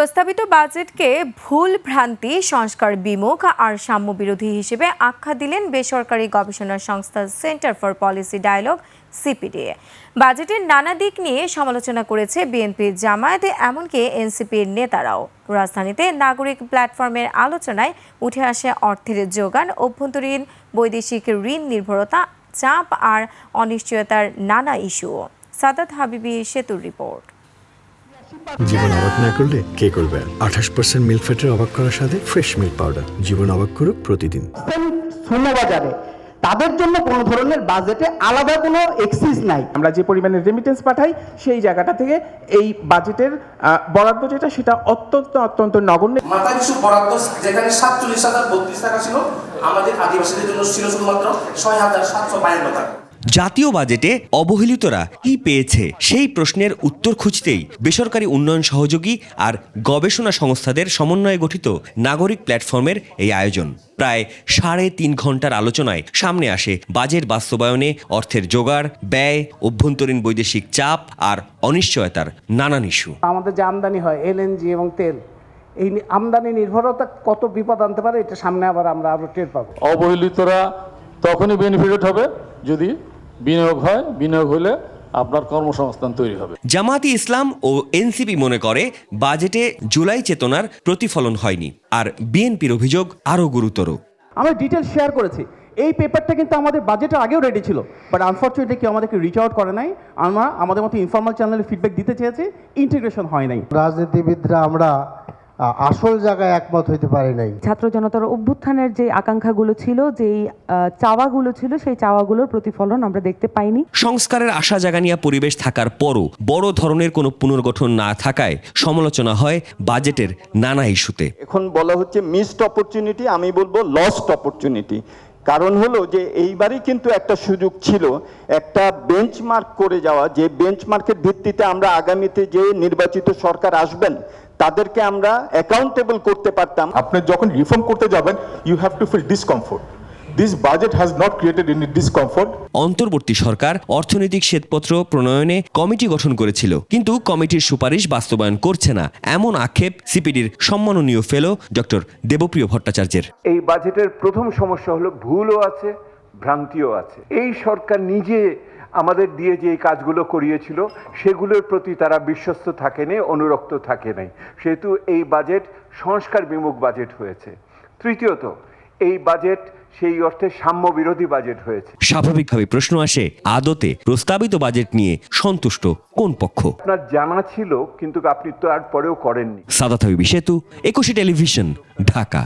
প্রস্তাবিত বাজেটকে ভুল ভ্রান্তি, সংস্কার বিমুখ আর সাম্য বিরোধী হিসেবে আখ্যা দিলেন বেসরকারি গবেষণা সংস্থা center for policy dialogue CPD. বাজেটের নানা দিক নিয়ে সমালোচনা করেছে বিএনপি, জামায়াত, এমনকি এনসিপির নেতারাও। রাজধানীতে নাগরিক প্ল্যাটফর্মের আলোচনায় উঠে আসে অর্থের যোগান, অভ্যন্তরীণ বৈদেশিক ঋণ নির্ভরতা, চাপ আর অনিশ্চয়তার নানা ইস্যু। সাদাত হাবিবি সেতুর রিপোর্ট। জীবন অবাক না করলে কে করবে? 28% মিল্ক ফ্যাটের অবাক করার সাথে ফ্রেশ মিল্ক পাউডার। জীবন অবাক করুক প্রতিদিন। বাজারে তাদের জন্য কোনো ধরনের বাজেটে আলাদা কোনো এক্সিস নাই। আমরা যে পরিমাণে রেমিটেন্স পাঠাই সেই জায়গাটা থেকে এই বাজেটের বরাদ্দ যেটা সেটা অত্যন্ত নগণ্য। মাথায় কিছু বরাদ্দ যেখানে 47,032 টাকা ছিল, আমাদের আদিবাসীদের জন্য ছিল শুধুমাত্র 6,752 টাকা। জাতীয় বাজেটে অবহেলিতরা কি পেয়েছে সেই প্রশ্নের উত্তর খুঁজতেই বেসরকারি উন্নয়ন সহযোগী আর গবেষণা সংস্থাদের সমন্বয়ে গঠিত নাগরিক প্ল্যাটফর্মের এই আয়োজন। প্রায় 3.5 ঘন্টার আলোচনায় সামনে আসে বাজেট বাস্তবায়নে অর্থের জোগাড়, ব্যয়, অভ্যন্তরীণ বৈদেশিক চাপ আর অনিশ্চয়তার নানান ইস্যু। আমাদের যে আমদানি হয় এলএনজি এবং তেল, এই আমদানি নির্ভরতা কত বিপদ আনতে পারে এটা সামনে আবার আমরা আরো টের পাবো। অবহেলিতরা তখনই বেনিফিটেড হবে যদি বিনিয়োগ হয়, বিনিয়োগ হলে আপনার কর্মসংস্থান তৈরি হবে। জামায়াতে ইসলাম ও এনসিপি মনে করে বাজেটে জুলাই চেতনার প্রতিফলন হয়নি, আর বিএনপির অভিযোগ আরও গুরুতর। আমরা ডিটেল শেয়ার করেছি, এই পেপারটা কিন্তু আমাদের বাজেটের আগেও রেডি ছিল, বাট আনফর্চুনেটলি কেউ আমাদেরকে রিচ আউট করে নাই। আমরা আমাদের মতো ইনফর্মাল চ্যানেলে ফিডব্যাক দিতে চেয়েছি, ইন্টিগ্রেশন হয় নাই। রাজনীতিবিদরা আমরা আসল জায়গায় একমত হইতে পারি নাই। ছাত্র জনতার অভ্যুত্থানের যে আকাঙ্ক্ষাগুলো ছিল, যেই চাওয়াগুলো ছিল, সেই চাওয়াগুলোর প্রতিফলন আমরা দেখতে পাইনি। সংস্কারের আশা জাগানিয়া পরিবেশ থাকার পরও বড় ধরনের কোনো পুনর্গঠন না থাকায় সমালোচনা হয় বাজেটের নানা ইস্যুতে। এখন বলা হচ্ছে মিসড অপরচুনিটি, আমি বলবো লস্ট অপরচুনিটি। কারণ হলো যে এইবারই কিন্তু একটা সুযোগ ছিল একটা বেঞ্চমার্ক করে যাওয়া, যে বেঞ্চমার্কের ভিত্তিতে আমরা আগামীতে যে নির্বাচিত সরকার আসবেন তাদেরকে আমরা অ্যাকাউন্টেবল করতে পারতাম। আপনি যখন রিফর্ম করতে যাবেন, you have to feel discomfort. This budget has not created any discomfort. অন্তর্বর্তী সরকার অর্থনৈতিক শ্বেতপত্র প্রণয়নে কমিটি গঠন করেছিল, কিন্তু কমিটির সুপারিশ বাস্তবায়ন করছে না, এমন আক্ষেপ সিপিডির সম্মাননীয় ফেলো ডক্টর দেবপ্রিয় ভট্টাচার্যের। এই বাজেটের প্রথম সমস্যা হলো ভুলও আছে, ভ্রান্তিও আছে। এই সরকার নিজে আমাদের দিয়ে যে কাজগুলো করিয়েছিল সেগুলোর প্রতি তারা বিশ্বস্ত থাকেনি, অনুরক্ত থাকে নাই, সেহেতু এই বাজেট সংস্কার বিমুখ বাজেট হয়েছে। তৃতীয়ত, এই বাজেট সেই অর্থে সাম্য বিরোধী বাজেট হয়েছে। স্বাভাবিকভাবে প্রশ্ন আসে, আদতে প্রস্তাবিত বাজেট নিয়ে সন্তুষ্ট কোন পক্ষ? আপনার জানা ছিল কিন্তু আপনি তো আর পরেও করেননি। সাদাত হাবিবি সেতু, 21 টেলিভিশন, ঢাকা।